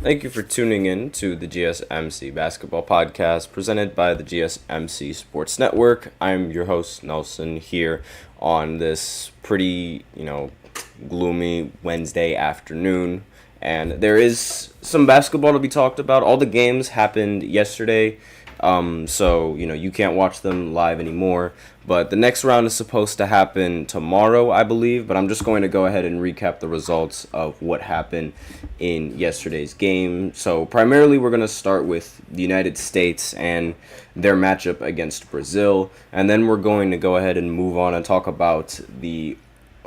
Thank you for tuning in to the GSMC Basketball Podcast presented by the GSMC Sports Network. I'm your host, Nelson, here on this pretty, gloomy Wednesday afternoon. And there is some basketball to be talked about. All the games happened yesterday, so you can't watch them live anymore. But the next round is supposed to happen tomorrow, I believe. But I'm just going to go ahead and recap the results of what happened in yesterday's game. So primarily, we're going to start with the United States and their matchup against Brazil, and then we're going to go ahead and move on and talk about the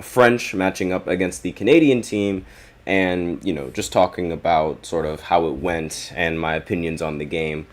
French matching up against the Canadian team, and just talking about sort of how it went and my opinions on the game.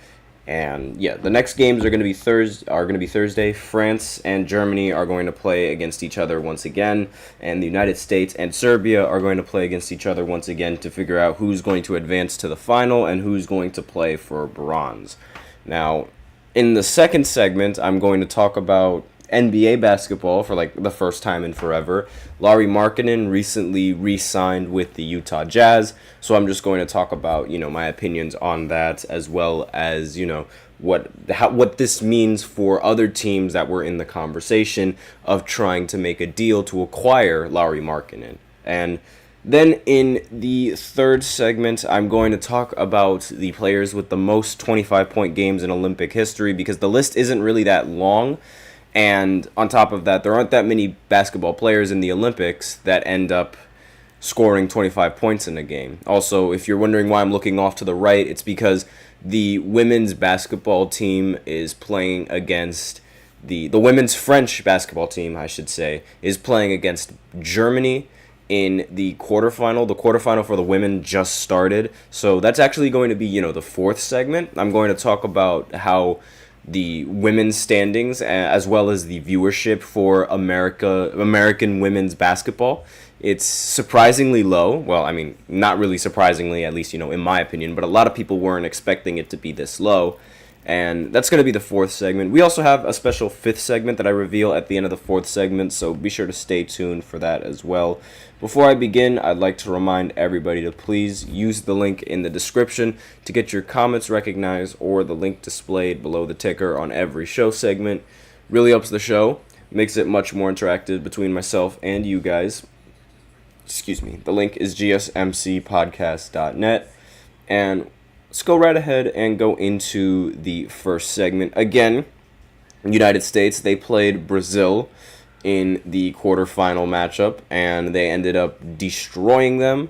And yeah, the next games are going to be Thursday. France and Germany are going to play against each other once again, and the United States and Serbia are going to play against each other once again to figure out who's going to advance to the final and who's going to play for bronze. Now, in the second segment, I'm going to talk about NBA basketball for like the first time in forever. Lauri Markkanen recently re-signed with the Utah Jazz, so I'm just going to talk about my opinions on that, as well as what this means for other teams that were in the conversation of trying to make a deal to acquire Lauri Markkanen. And then in the third segment, I'm going to talk about the players with the most 25-point games in Olympic history, because the list isn't really that long. And on top of that, there aren't that many basketball players in the Olympics that end up scoring 25 points in a game. Also, if you're wondering why I'm looking off to the right, it's because the women's basketball team is playing against the women's French basketball team, I should say, is playing against Germany in the quarterfinal. The quarterfinal for the women just started. So that's actually going to be, the fourth segment. I'm going to talk about how the women's standings, as well as the viewership for American women's basketball. It's surprisingly low. Well, I mean, not really surprisingly, at least, in my opinion, but a lot of people weren't expecting it to be this low. And that's going to be the fourth segment. We also have a special fifth segment that I reveal at the end of the fourth segment, so be sure to stay tuned for that as well. Before I begin, I'd like to remind everybody to please use the link in the description to get your comments recognized, or the link displayed below the ticker on every show segment. Really helps the show, makes it much more interactive between myself and you guys. Excuse me. The link is gsmcpodcast.net. And let's go right ahead and go into the first segment. Again, United States, they played Brazil in the quarterfinal matchup, and they ended up destroying them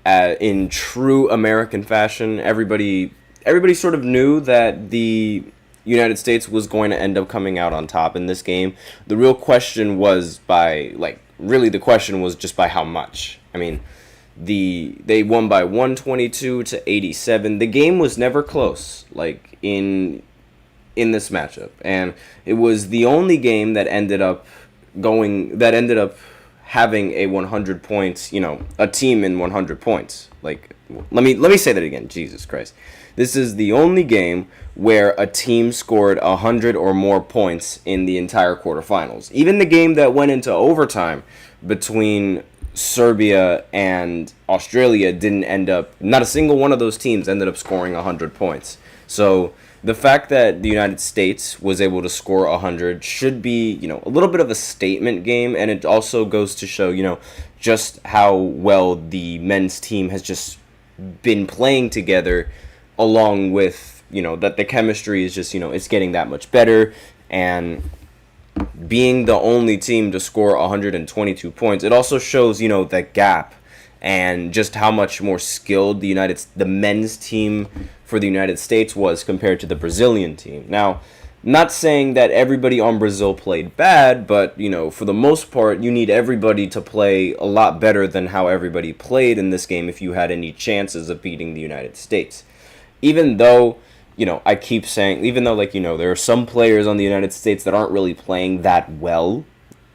in true American fashion. Everybody sort of knew that the United States was going to end up coming out on top in this game. The real question was the question was just by how much. I mean, they won by 122 to 87. The game was never close, in this matchup, and it was the only game that ended up having a 100 points, a team in 100 points. Let me say that again. Jesus Christ. This is the only game where a team scored 100 or more points in the entire quarterfinals. Even the game that went into overtime between Serbia and Australia not a single one of those teams ended up scoring 100 points. So the fact that the United States was able to score 100 should be, a little bit of a statement game, and it also goes to show, just how well the men's team has just been playing together, along with, that the chemistry is just, it's getting that much better. And being the only team to score 122 points, it also shows, that gap and just how much more skilled the men's team for the United States was compared to the Brazilian team. Now, not saying that everybody on Brazil played bad, but, for the most part, you need everybody to play a lot better than how everybody played in this game if you had any chances of beating the United States. Even though, I keep saying, there are some players on the United States that aren't really playing that well,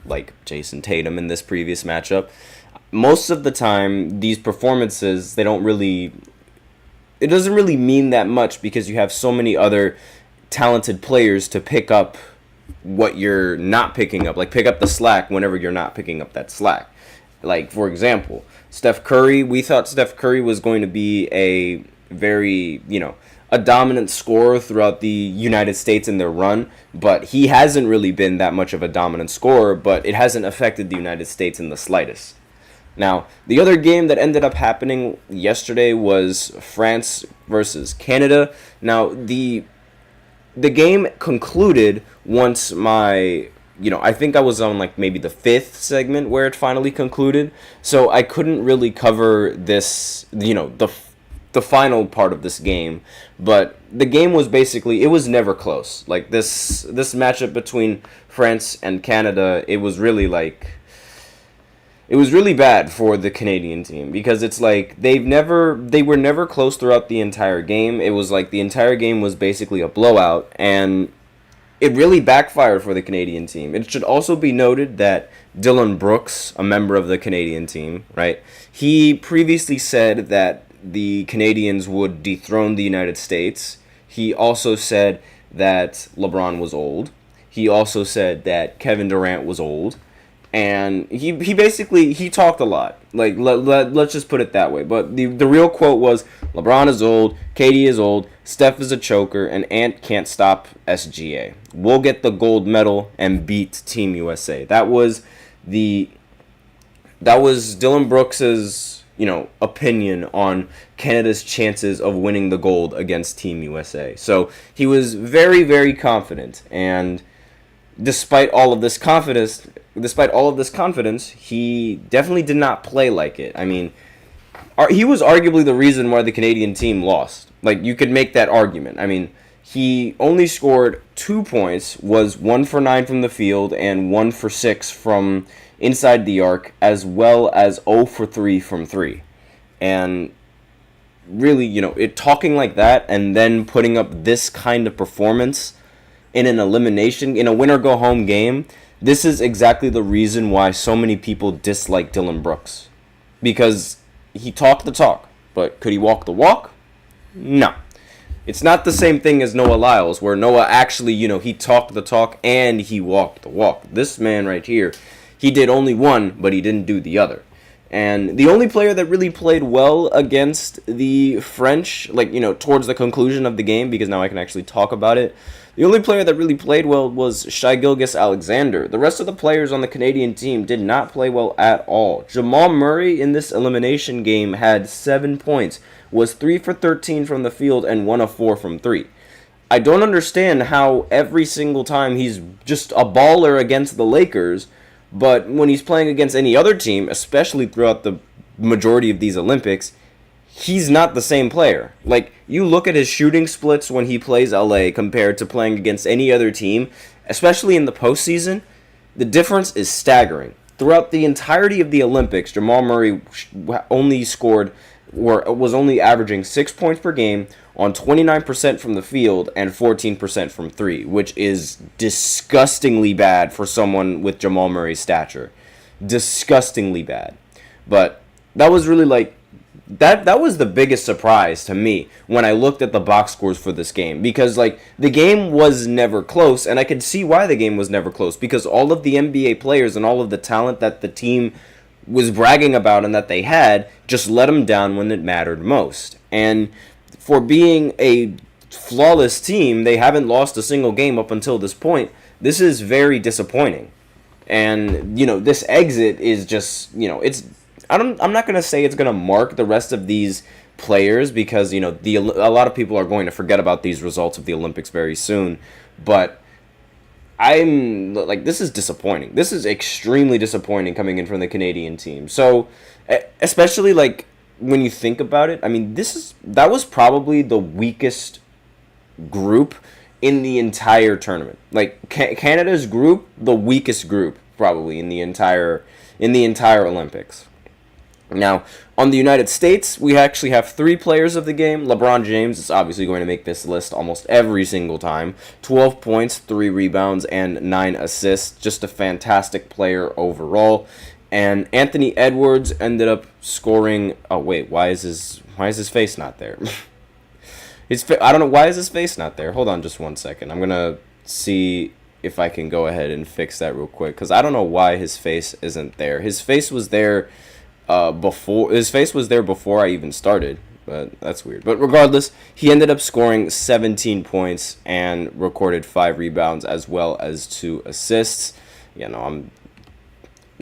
like Jason Tatum in this previous matchup. Most of the time, these performances, it doesn't really mean that much, because you have so many other talented players to pick up what you're not picking up. Pick up the slack whenever you're not picking up that slack. For example, Steph Curry, we thought Steph Curry was going to be a very, a dominant scorer throughout the United States in their run, but he hasn't really been that much of a dominant scorer, but it hasn't affected the United States in the slightest. Now, the other game that ended up happening yesterday was France versus Canada. Now, the game concluded once I think I was on like maybe the 5th segment where it finally concluded. So I couldn't really cover this, the final part of this game. But the game was basically, it was never close. Like this matchup between France and Canada, it was really bad for the Canadian team because it's like they were never close throughout the entire game. It was like the entire game was basically a blowout, and it really backfired for the Canadian team. It should also be noted that Dylan Brooks, a member of the Canadian team, right, he previously said that the Canadians would dethrone the United States. He also said that LeBron was old. He also said that Kevin Durant was old. And he basically, he talked a lot. Like, let's just put it that way. But the real quote was, LeBron is old, KD is old, Steph is a choker, and Ant can't stop SGA. We'll get the gold medal and beat Team USA. That was Dylan Brooks's, opinion on Canada's chances of winning the gold against Team USA. So he was very, very confident. And despite all of this confidence, he definitely did not play like it. I mean, he was arguably the reason why the Canadian team lost. Like, you could make that argument. I mean, he only scored 2 points, was 1 for 9 from the field, and 1 for 6 from inside the arc, as well as 0 for 3 from 3. And really, it talking like that and then putting up this kind of performance in an elimination, in a winner-go-home game, this is exactly the reason why so many people dislike Dylan Brooks. Because he talked the talk, but could he walk the walk? No. It's not the same thing as Noah Lyles, where Noah actually, he talked the talk and he walked the walk. This man right here, he did only one, but he didn't do the other. And the only player that really played well against the French, towards the conclusion of the game, because now I can actually talk about it, the only player that really played well was Shai Gilgeous-Alexander. The rest of the players on the Canadian team did not play well at all. Jamal Murray in this elimination game had 7 points, was 3 for 13 from the field, and 1 of 4 from 3. I don't understand how every single time he's just a baller against the Lakers, but when he's playing against any other team, especially throughout the majority of these Olympics, he's not the same player. Like, you look at his shooting splits when he plays LA compared to playing against any other team, especially in the postseason, the difference is staggering. Throughout the entirety of the Olympics, Jamal Murray was only averaging 6 points per game on 29% from the field and 14% from 3, which is disgustingly bad for someone with Jamal Murray's stature. Disgustingly bad. But that was really that was the biggest surprise to me when I looked at the box scores for this game, because the game was never close, and I could see why the game was never close, because all of the NBA players and all of the talent that the team was bragging about and that they had just let them down when it mattered most. And for being a flawless team, they haven't lost a single game up until this point. This is very disappointing. And this exit is just I'm not going to say it's going to mark the rest of these players, because a lot of people are going to forget about these results of the Olympics very soon, but I'm this is disappointing. This is extremely disappointing coming in from the Canadian team. So especially when you think about it, I mean, that was probably the weakest group in the entire tournament. Canada's group, the weakest group probably in the entire Olympics. Now, on the United States, we actually have 3 players of the game. LeBron James is obviously going to make this list almost every single time. 12 points, 3 rebounds, and 9 assists. Just a fantastic player overall. And Anthony Edwards ended up scoring... Oh, wait, why is his face not there? I don't know, why is his face not there? Hold on just one second. I'm going to see if I can go ahead and fix that real quick, because I don't know why his face isn't there. His face was there... before I even started. but that's weird. But regardless, he ended up scoring 17 points and recorded 5 rebounds as well as 2 assists. I'm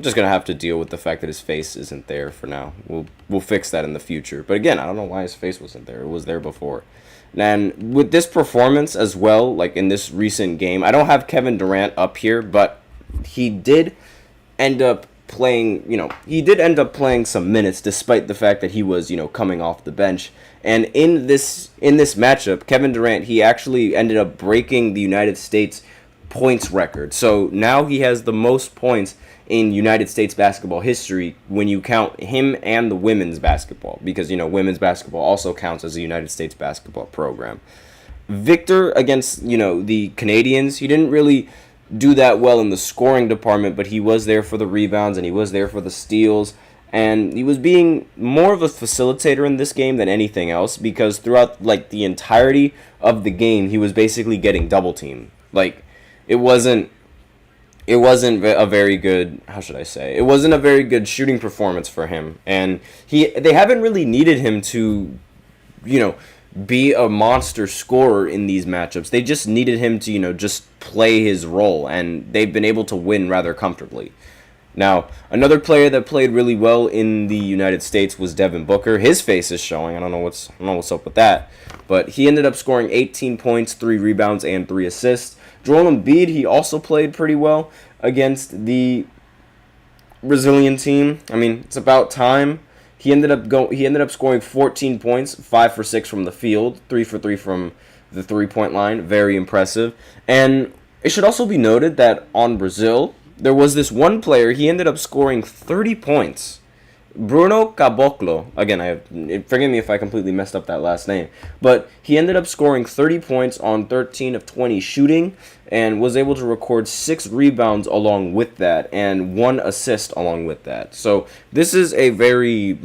just going to have to deal with the fact that his face isn't there for now. We'll fix that in the future. But again, I don't know why his face wasn't there. It was there before. And with this performance as well, like in this recent game, I don't have Kevin Durant up here, but he did end up playing some minutes despite the fact that he was, coming off the bench. And in this matchup, Kevin Durant, he actually ended up breaking the United States points record. So now he has the most points in United States basketball history when you count him and the women's basketball, because women's basketball also counts as a United States basketball program. Victor against the Canadians, he didn't really do that well in the scoring department, but he was there for the rebounds and he was there for the steals, and he was being more of a facilitator in this game than anything else, because throughout the entirety of the game he was basically getting double teamed. It wasn't a very good, it wasn't a very good shooting performance for him, and they haven't really needed him to be a monster scorer in these matchups. They just needed him to, just play his role, and they've been able to win rather comfortably. Now, another player that played really well in the United States was Devin Booker. His face is showing. I don't know what's up with that, but he ended up scoring 18 points, 3 rebounds, and 3 assists. Joel Embiid, he also played pretty well against the Brazilian team. I mean, it's about time. He ended up scoring 14 points, 5 for 6 from the field, 3 for 3 from the 3-point line. Very impressive. And it should also be noted that on Brazil, there was this one player, he ended up scoring 30 points. Bruno Caboclo. Again, forgive me if I completely messed up that last name. But he ended up scoring 30 points on 13 of 20 shooting and was able to record 6 rebounds along with that and 1 assist along with that. So this is a very,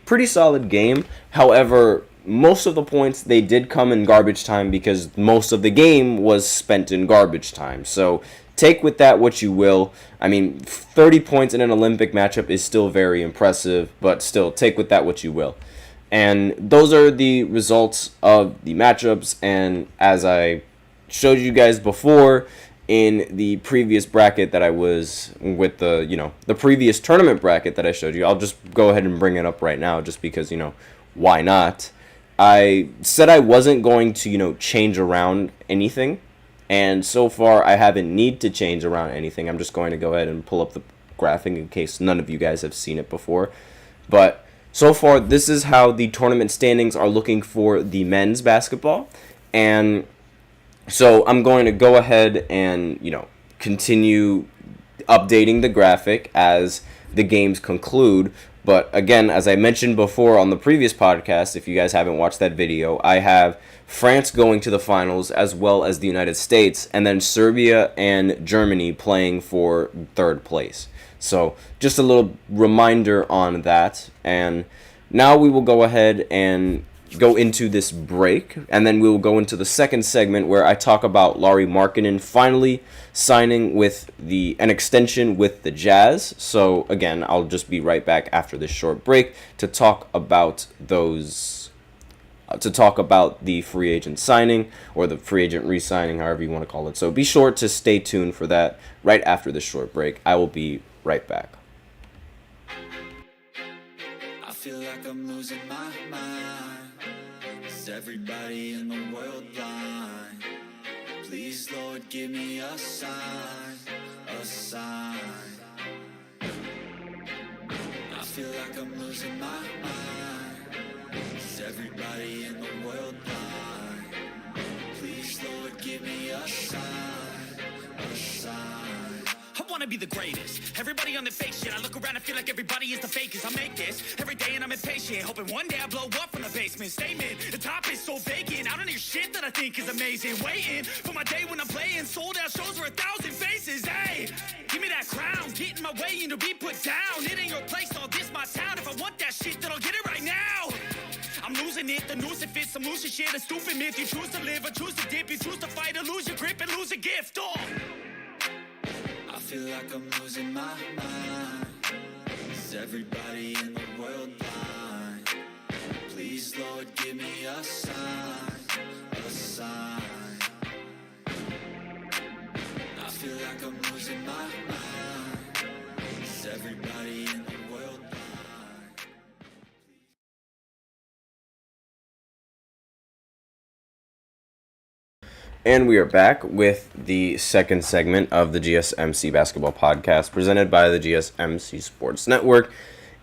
pretty solid game. However, most of the points, they did come in garbage time because most of the game was spent in garbage time. So take with that what you will. I mean, 30 points in an Olympic matchup is still very impressive, but still, take with that what you will. And those are the results of the matchups, and as I showed you guys before in the previous bracket that I was with the previous tournament bracket that I showed you, I'll just go ahead and bring it up right now just because, why not? I said I wasn't going to, change around anything. And so far, I haven't need to change around anything. I'm just going to go ahead and pull up the graphic in case none of you guys have seen it before. But so far, this is how the tournament standings are looking for the men's basketball. And so I'm going to go ahead and, continue updating the graphic as the games conclude. But again, as I mentioned before on the previous podcast, if you guys haven't watched that video, I have France going to the finals as well as the United States, and then Serbia and Germany playing for 3rd place. So just a little reminder on that. And now we will go ahead and go into this break, and then we will go into the second segment where I talk about Lauri Markkanen finally signing with an extension with the Jazz. So again, I'll just be right back after this short break to talk about the free agent signing or the free agent re-signing, however you want to call it. So be sure to stay tuned for that right after this short break. I will be right back. I feel like I'm losing my mind. Is everybody in the world blind? Please, Lord, give me a sign, a sign. I feel like I'm losing my mind. Is everybody in the world blind? Please, Lord, give me a sign, a sign. I wanna be the greatest. Everybody on the fake shit. I look around and feel like everybody is the fakest. I make this every day and I'm impatient, hoping one day I blow up from the basement. Statement, the top is so vacant. I don't hear shit that I think is amazing. Waiting for my day when I'm playing sold out shows for 1,000 faces. Hey, give me that crown, get in my way and to be put down. It ain't your place, all this my town. If I want that shit, then I'll get it right now. I'm losing it, the noose it fits. I'm losing shit, a stupid myth. You choose to live or choose to dip. You choose to fight or lose your grip and lose a gift. Oh, I feel like I'm losing my mind. Is everybody in the world blind? Please Please, Lord, give me a sign, a sign. I feel like I'm losing my mind. Is everybody in the world blind? And we are back with the second segment of the GSMC Basketball Podcast presented by the GSMC Sports Network.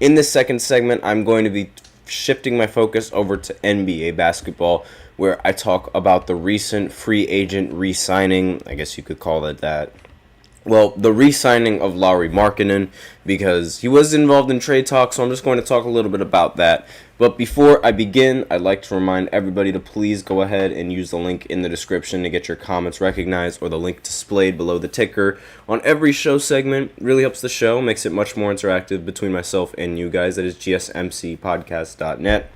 In this second segment, I'm going to be shifting my focus over to NBA basketball, where I talk about the recent free agent re-signing, I guess you could call it that. Well, the re-signing of Lauri Markkanen, because he was involved in trade talks, so I'm just going to talk a little bit about that. But before I begin, I'd like to remind everybody to please go ahead and use the link in the description to get your comments recognized, or the link displayed below the ticker on every show segment. It really helps the show, makes it much more interactive between myself and you guys. That is gsmcpodcast.net.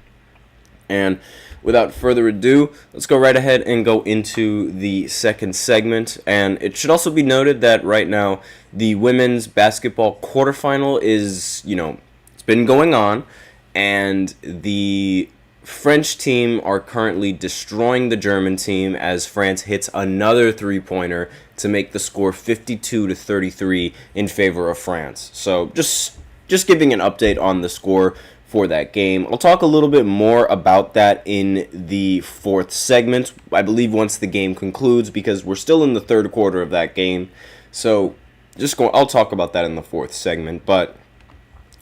And without further ado, let's go right ahead and go into the second segment. And it should also be noted that right now, the women's basketball quarterfinal is, it's been going on. And the French team are currently destroying the German team as France hits another three-pointer to make the score 52-33 in favor of France. So just giving an update on the score for that game. I'll talk a little bit more about that in the fourth segment, I believe, once the game concludes, because we're still in the third quarter of that game. So I'll talk about that in the fourth segment, but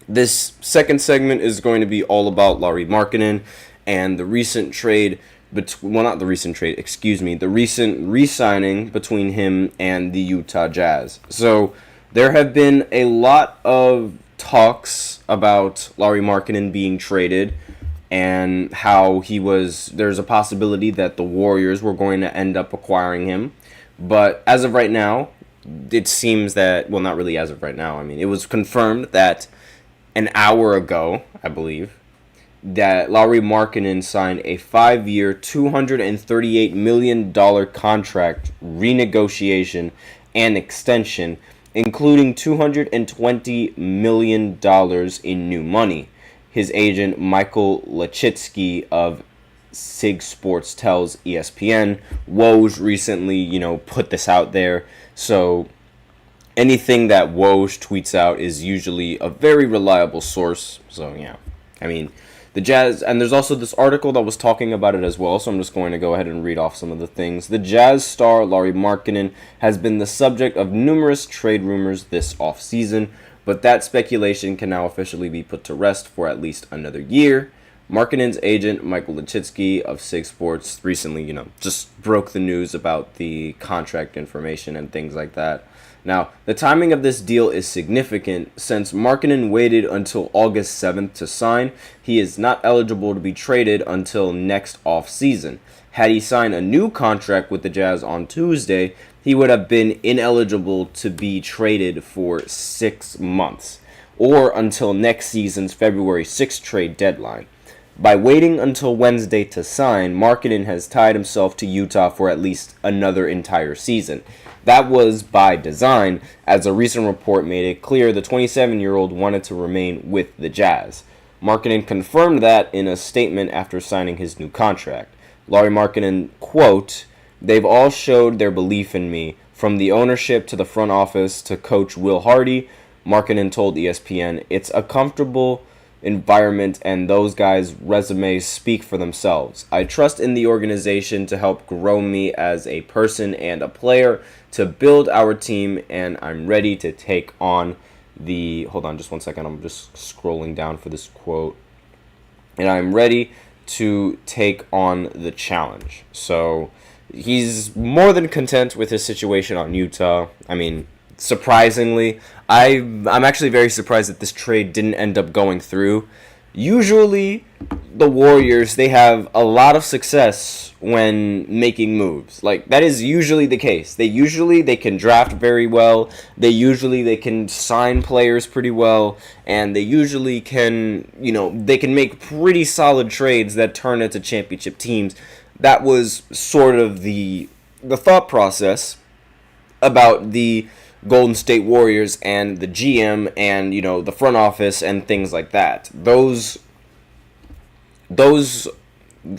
this second segment is going to be all about Lauri Markkanen and the recent the recent re-signing between him and the Utah Jazz. So there have been a lot of talks about Lauri Markkanen being traded and how there's a possibility that the Warriors were going to end up acquiring him. But as of right now, it seems that, well, not really as of right now. I mean, it was confirmed that an hour ago, I believe, that Lauri Markkanen signed a 5-year, $238 million contract renegotiation and extension, including $220 million in new money. His agent, Michael Lachitsky of SIG Sports, tells ESPN. Woj recently, put this out there. So anything that Woj tweets out is usually a very reliable source. So, yeah. I mean, the Jazz, and there's also this article that was talking about it as well, so I'm just going to go ahead and read off some of the things. The Jazz star, Lauri Markkanen, has been the subject of numerous trade rumors this offseason, but that speculation can now officially be put to rest for at least another year. Markkanen's agent, Michael Lachitsky of SIG Sports, recently, just broke the news about the contract information and things like that. Now, the timing of this deal is significant since Markkanen waited until August 7th to sign. He is not eligible to be traded until next offseason. Had he signed a new contract with the Jazz on Tuesday, he would have been ineligible to be traded for 6 months, or until next season's February 6th trade deadline. By waiting until Wednesday to sign, Markkanen has tied himself to Utah for at least another entire season. That was by design, as a recent report made it clear the 27-year-old wanted to remain with the Jazz. Markkanen confirmed that in a statement after signing his new contract. Lauri Markkanen, quote, "They've all showed their belief in me, from the ownership to the front office to coach Will Hardy," Markkanen told ESPN. "It's a comfortable environment and those guys' resumes speak for themselves. I trust in the organization to help grow me as a person and a player, to build our team, and I'm ready to take on the..." Hold on just one second, I'm just scrolling down for this quote. "And I'm ready to take on the challenge." So he's more than content with his situation on Utah. I mean, surprisingly, I'm actually very surprised that this trade didn't end up going through. Usually, the Warriors, they have a lot of success when making moves. Like, that is usually the case. They can draft very well. They can sign players pretty well. And they usually can, they can make pretty solid trades that turn into championship teams. That was sort of the thought process about the Golden State Warriors and the GM and, the front office and things like that. Those those,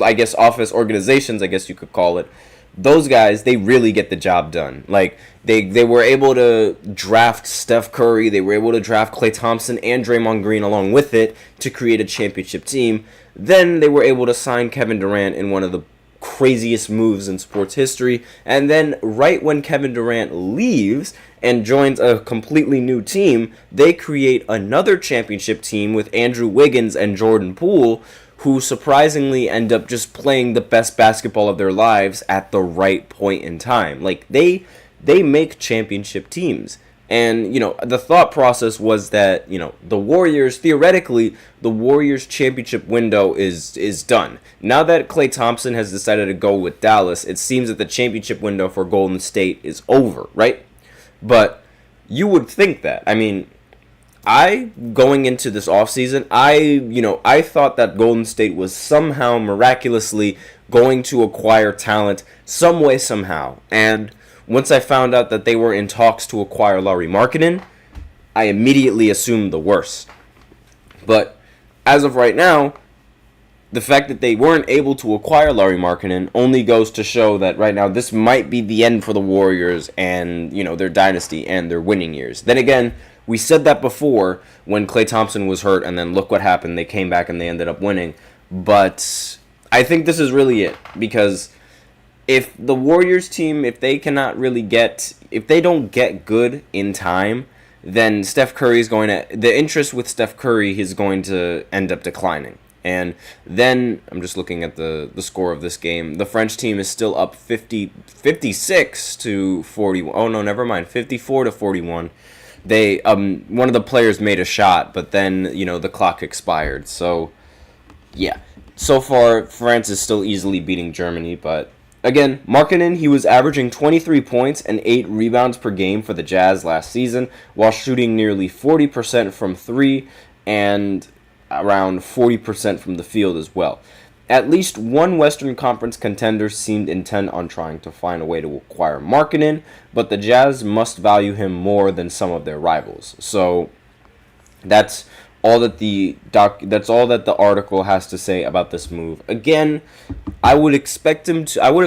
I guess, office organizations, I guess you could call it, those guys, they really get the job done. Like, they were able to draft Steph Curry, they were able to draft Klay Thompson and Draymond Green along with it to create a championship team. Then they were able to sign Kevin Durant in one of the craziest moves in sports history. And then right when Kevin Durant leaves and joins a completely new team, they create another championship team with Andrew Wiggins and Jordan Poole, who surprisingly end up just playing the best basketball of their lives at the right point in time. Like, they make championship teams. And, the thought process was that, the Warriors, theoretically, the Warriors championship window is done. Now that Klay Thompson has decided to go with Dallas, it seems that the championship window for Golden State is over, right? But you would think that. I mean, going into this offseason, I thought that Golden State was somehow miraculously going to acquire talent some way, somehow. And once I found out that they were in talks to acquire Lauri Markkanen, I immediately assumed the worst. But as of right now, the fact that they weren't able to acquire Lauri Markkanen only goes to show that right now this might be the end for the Warriors and, their dynasty and their winning years. Then again, we said that before when Klay Thompson was hurt, and then look what happened. They came back and they ended up winning. But I think this is really it, because if the Warriors team, if they don't get good in time, then the interest with Steph Curry is going to end up declining. And then, I'm just looking at the score of this game. The French team is still up 56 to 41. Oh, no, never mind. 54 to 41. They one of the players made a shot, but then, the clock expired. So, yeah. So far, France is still easily beating Germany, but again, Markkanen, he was averaging 23 points and 8 rebounds per game for the Jazz last season, while shooting nearly 40% from 3 and around 40% from the field as well. At least one Western Conference contender seemed intent on trying to find a way to acquire Markkanen, but the Jazz must value him more than some of their rivals. So that's all that the article has to say about this move. Again, I would have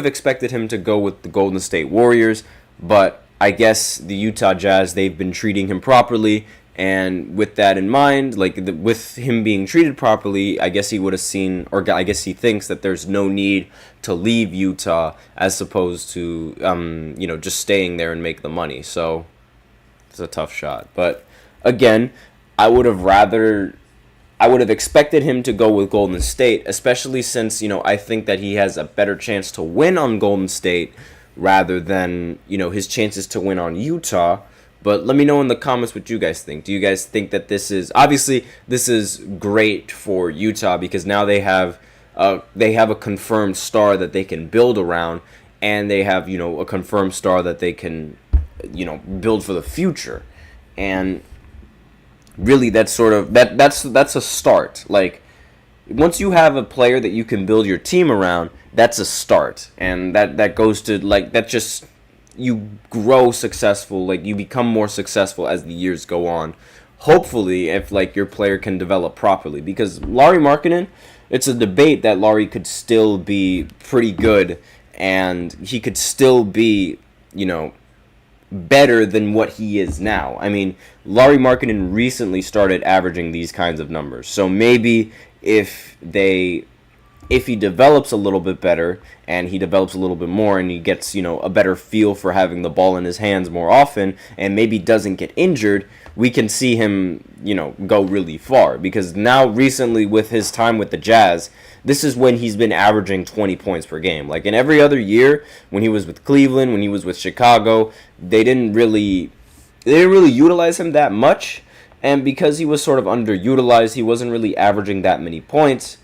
expected him to go with the Golden State Warriors, but I guess the Utah Jazz, they've been treating him properly. And with that in mind, with him being treated properly, I guess he would have seen, or I guess he thinks that there's no need to leave Utah as opposed to, just staying there and make the money. So it's a tough shot. But again, I would have expected him to go with Golden State, especially since, I think that he has a better chance to win on Golden State rather than, his chances to win on Utah. But let me know in the comments what you guys think. Do you guys think that this is great for Utah because now they have a confirmed star that they can build around, and they have, a confirmed star that they can, build for the future. And really that's a start. Like, once you have a player that you can build your team around, that's a start. And that goes to, that just, you grow successful, you become more successful as the years go on. Hopefully, if your player can develop properly, because Lauri Markkanen, it's a debate that Lauri could still be pretty good, and he could still be, better than what he is now. I mean, Lauri Markkanen recently started averaging these kinds of numbers, so maybe if he develops a little bit better and he develops a little bit more and he gets, a better feel for having the ball in his hands more often and maybe doesn't get injured, we can see him, go really far. Because now recently with his time with the Jazz, this is when he's been averaging 20 points per game. Like in every other year, when he was with Cleveland, when he was with Chicago, they didn't really utilize him that much. And because he was sort of underutilized, he wasn't really averaging that many points.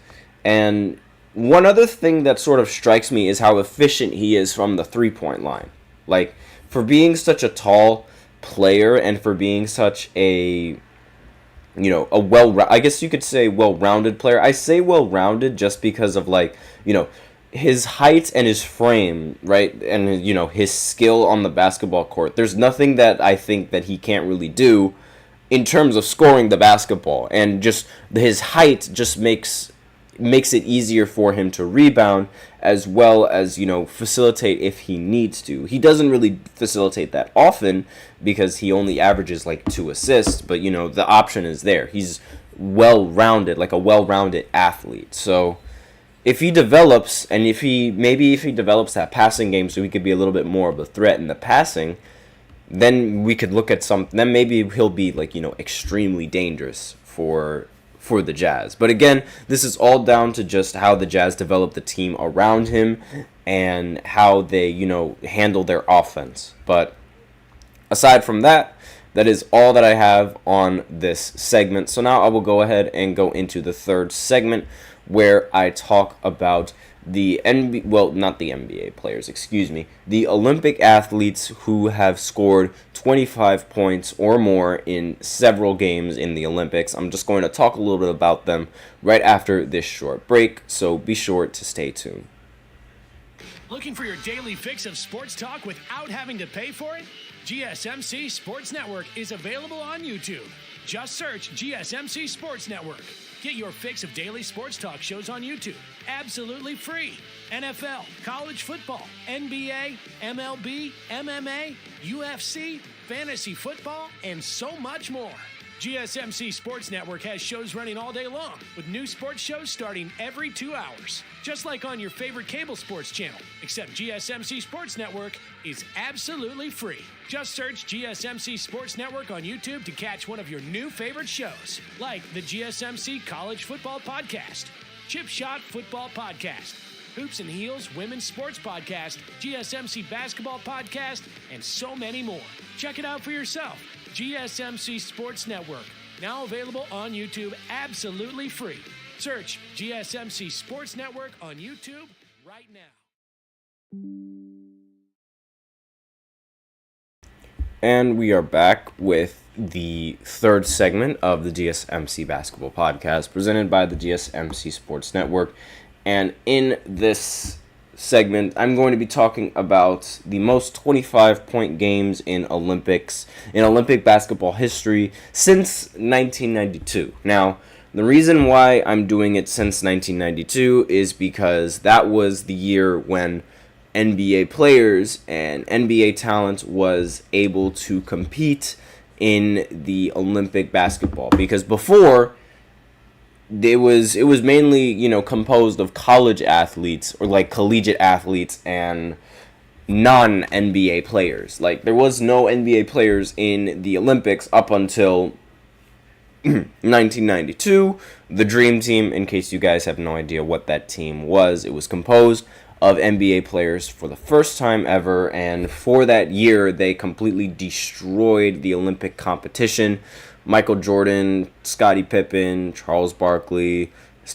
And one other thing that sort of strikes me is how efficient he is from the three-point line. Like, for being such a tall player and for being such a, I guess you could say well-rounded player. I say well-rounded just because of, his height and his frame, right? And, his skill on the basketball court. There's nothing that I think that he can't really do in terms of scoring the basketball. And just his height just makes makes it easier for him to rebound as well as, facilitate if he needs to. He doesn't really facilitate that often because he only averages like 2 assists, but, the option is there. He's well-rounded, like a well-rounded athlete. So if he develops, and if he develops that passing game so he could be a little bit more of a threat in the passing, then we could look at then maybe he'll be like, extremely dangerous for the Jazz. But again, this is all down to just how the Jazz develop the team around him and how they, handle their offense. But aside from that, that is all that I have on this segment. So now I will go ahead and go into the third segment where I talk about the not the NBA players, the Olympic athletes who have scored 25 points or more in several games in the Olympics. I'm just going to talk a little bit about them right after this short break, so be sure to stay tuned. Looking for your daily fix of sports talk without having to pay for it? GSMC Sports Network is available on YouTube. Just search GSMC Sports Network. Get your fix of daily sports talk shows on YouTube, absolutely free. NFL, college football, NBA, MLB, MMA, UFC, fantasy football, and so much more. GSMC Sports Network has shows running all day long, with new sports shows starting every 2 hours. Just like on your favorite cable sports channel, except GSMC Sports Network is absolutely free. Just search GSMC Sports Network on YouTube to catch one of your new favorite shows, like the GSMC College Football Podcast, Chip Shot Football Podcast, Hoops and Heels Women's Sports Podcast, GSMC Basketball Podcast, and so many more. Check it out for yourself. GSMC Sports Network, now available on YouTube absolutely free. Search GSMC Sports Network on YouTube right now. And we are back with the third segment of the GSMC Basketball Podcast presented by the GSMC Sports Network. And in this segment, I'm going to be talking about the most 25-point games in Olympic basketball history since 1992. Now, the reason why I'm doing it since 1992 is because that was the year when NBA players and NBA talent was able to compete in the Olympic basketball. Because before, it was mainly, composed of college athletes or like collegiate athletes and non-NBA players. Like, there was no NBA players in the Olympics up until 1992. The Dream Team, in case you guys have no idea what that team was, it was composed of NBA players for the first time ever, and for that year, they completely destroyed the Olympic competition. Michael Jordan, Scottie Pippen, Charles Barkley,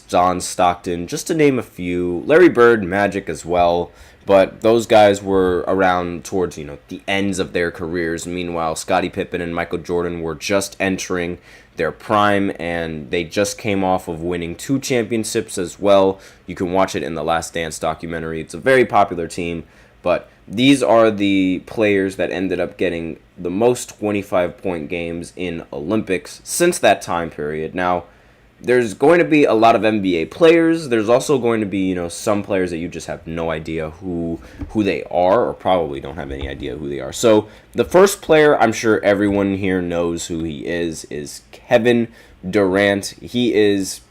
John Stockton, just to name a few. Larry Bird, Magic as well, but those guys were around towards, the ends of their careers. Meanwhile, Scottie Pippen and Michael Jordan were just entering their prime, and they just came off of winning 2 championships as well. You can watch it in the Last Dance documentary. It's a very popular team, but these are the players that ended up getting the most 25-point games in Olympics since that time period. Now, there's going to be a lot of NBA players. There's also going to be, some players that you just have no idea who they are, or probably don't have any idea who they are. So the first player I'm sure everyone here knows who he is Kevin Durant. He is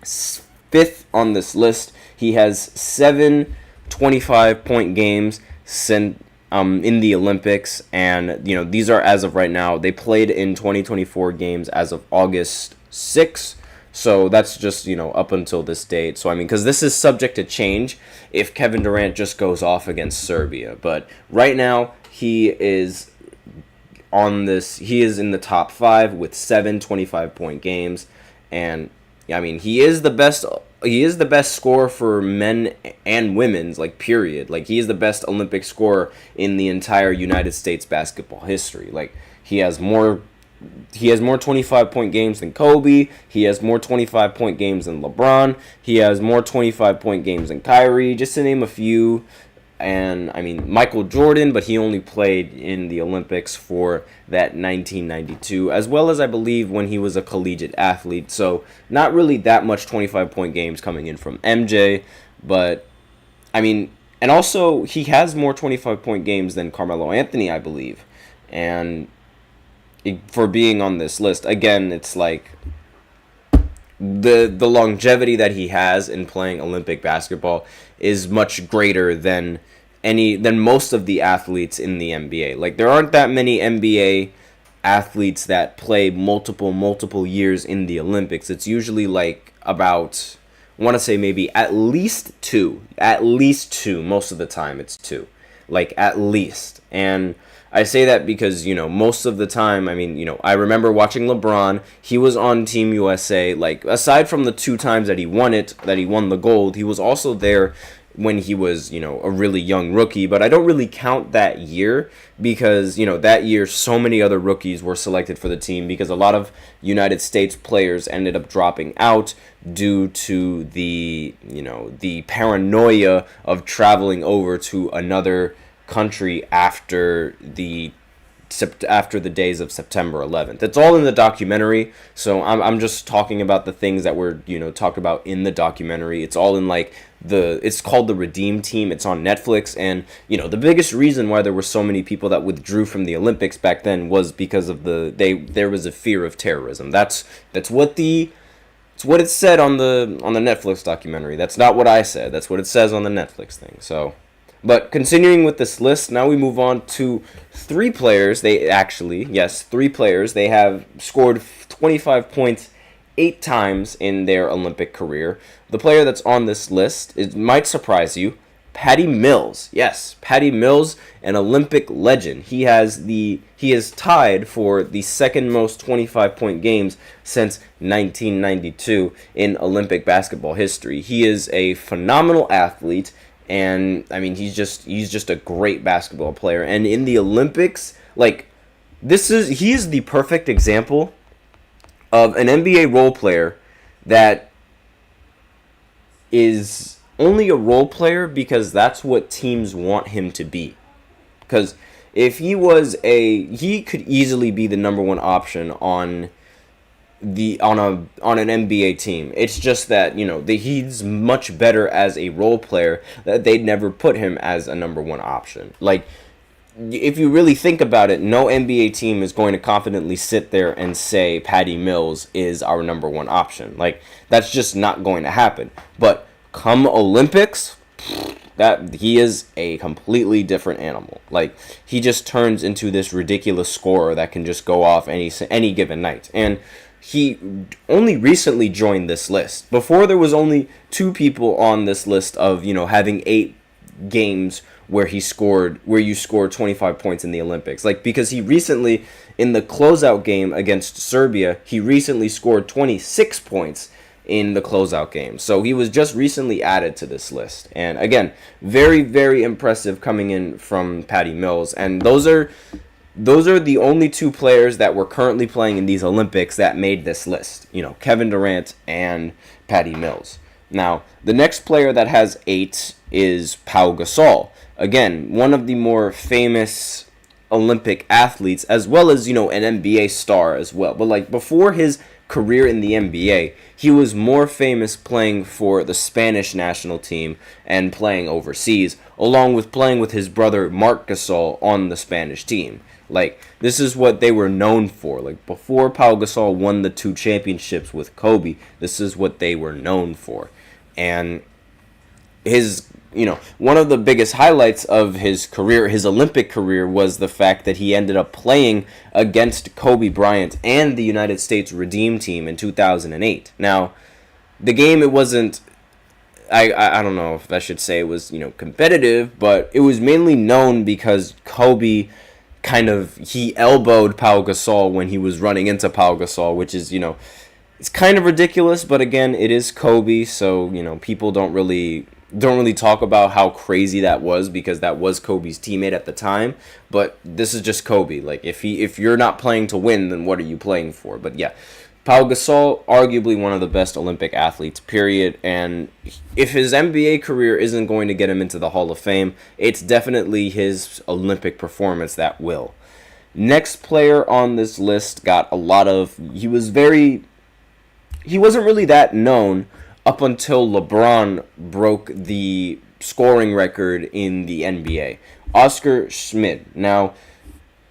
5th on this list. He has 7 25-point games in the Olympics, and these are as of right now. They played in 2024 games as of August 6th. So that's just, up until this date. So, because this is subject to change if Kevin Durant just goes off against Serbia. But right now, he is in the top 5 with 7 25-point games. And, he is the best scorer for men and women's, period. He is the best Olympic scorer in the entire United States basketball history. He has more 25-point games than Kobe. He has more 25-point games than LeBron. He has more 25-point games than Kyrie, just to name a few. and I mean Michael Jordan, but he only played in the Olympics for that 1992, as well as I believe when he was a collegiate athlete. So not really that much 25-point games coming in from MJ, but I mean, and also he has more 25-point games than Carmelo Anthony, I believe, and for being on this list, again, it's like the longevity that he has in playing Olympic basketball is much greater than most of the athletes in the NBA. Like, there aren't that many NBA athletes that play multiple years in the Olympics. It's usually like about, I want to say maybe at least two most of the time. It's two, like, at least. And I say that because, most of the time, I mean, I remember watching LeBron. He was on Team USA. Like, aside from the 2 times that he won the gold, he was also there when he was, a really young rookie. But I don't really count that year because, that year so many other rookies were selected for the team because a lot of United States players ended up dropping out due to the paranoia of traveling over to another country after the days of September 11th. It's all in the documentary, so I'm just talking about the things that were talked about in the documentary. It's all in it's called The Redeem Team. It's on Netflix, and the biggest reason why there were so many people that withdrew from the Olympics back then was because of there was a fear of terrorism. That's what it said on the Netflix documentary. That's not what I said. That's what it says on the Netflix thing. So, but continuing with this list, now we move on to 3 players. 3 players. They have scored 25 points 8 times in their Olympic career. The player that's on this list, it might surprise you, Patty Mills. Yes, Patty Mills, an Olympic legend. He is tied for the second most 25-point games since 1992 in Olympic basketball history. He is a phenomenal athlete. And I mean, he's just a great basketball player. And in the Olympics, he is the perfect example of an NBA role player that is only a role player because that's what teams want him to be. Because if he could easily be the number 1 option on an NBA team. It's just that he's much better as a role player that they'd never put him as a number 1 option. Like, if you really think about it, no NBA team is going to confidently sit there and say Patty Mills is our number 1 option. Like, that's just not going to happen. But come Olympics, that he is a completely different animal. Like, he just turns into this ridiculous scorer that can just go off any given night. And he only recently joined this list. Before, there was only 2 people on this list of, having 8 games where you scored 25 points in the Olympics. Like, because he recently, in the closeout game against Serbia, he recently scored 26 points in the closeout game. So he was just recently added to this list. And again, very, very impressive coming in from Patty Mills. And those are the only 2 players that were currently playing in these Olympics that made this list. Kevin Durant and Patty Mills. Now, the next player that has 8 is Pau Gasol. Again, one of the more famous Olympic athletes, as well as, an NBA star as well. But, before his career in the NBA, he was more famous playing for the Spanish national team and playing overseas, along with playing with his brother Marc Gasol on the Spanish team. This is what they were known for. Before Pau Gasol won the 2 championships with Kobe, this is what they were known for. And one of the biggest highlights of his career, his Olympic career, was the fact that he ended up playing against Kobe Bryant and the United States Redeem Team in 2008. Now, the game, it wasn't, I don't know if I should say it was, competitive, but it was mainly known because Kobe he elbowed Pau Gasol when he was running into Pau Gasol, which is, it's kind of ridiculous, but again, it is Kobe, so, people don't really talk about how crazy that was because that was Kobe's teammate at the time, but this is just Kobe. If you're not playing to win, then what are you playing for? But yeah, Pau Gasol, arguably one of the best Olympic athletes, period. And if his NBA career isn't going to get him into the Hall of Fame, it's definitely his Olympic performance that will. Next player on this list got a lot of... He wasn't really that known up until LeBron broke the scoring record in the NBA. Oscar Schmidt. Now,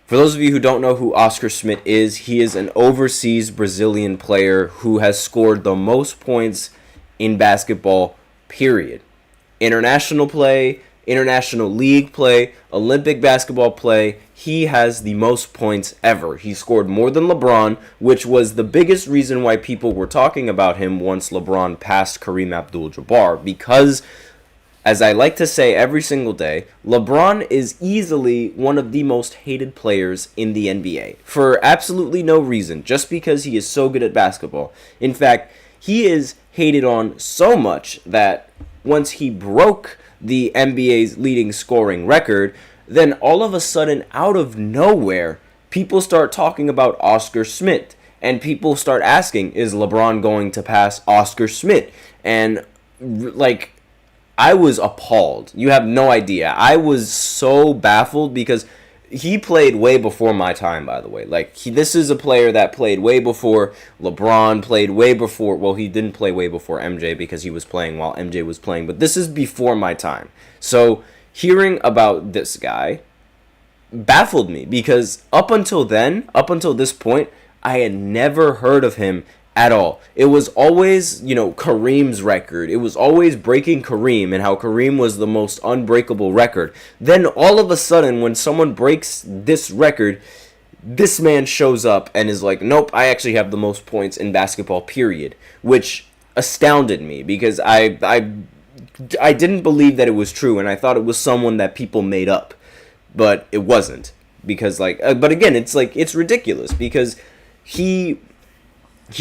for those of you who don't know who Oscar Schmidt is, he is an overseas Brazilian player who has scored the most points in basketball, period. International play, international league play, Olympic basketball play, he has the most points ever. He scored more than LeBron, which was the biggest reason why people were talking about him once LeBron passed Kareem Abdul-Jabbar, because, as I like to say every single day, LeBron is easily one of the most hated players in the NBA for absolutely no reason, just because he is so good at basketball. In fact, he is hated on so much that once he broke the NBA's leading scoring record, then all of a sudden, out of nowhere, people start talking about Oscar Schmidt, and people start asking, is LeBron going to pass Oscar Schmidt? And, like, I was appalled. You have no idea. I was so baffled because he played way before my time, by the way. Like, this is a player that played way before LeBron, played way before... Well, he didn't play way before MJ because he was playing while MJ was playing. But this is before my time. So, hearing about this guy baffled me because up until this point, I had never heard of him at all. It was always, Kareem's record. It was always breaking Kareem and how Kareem was the most unbreakable record. Then all of a sudden, when someone breaks this record, this man shows up and is like, nope, I actually have the most points in basketball, period. Which astounded me because I didn't believe that it was true, and I thought it was someone that people made up. But it wasn't. Because, but again, it's ridiculous because he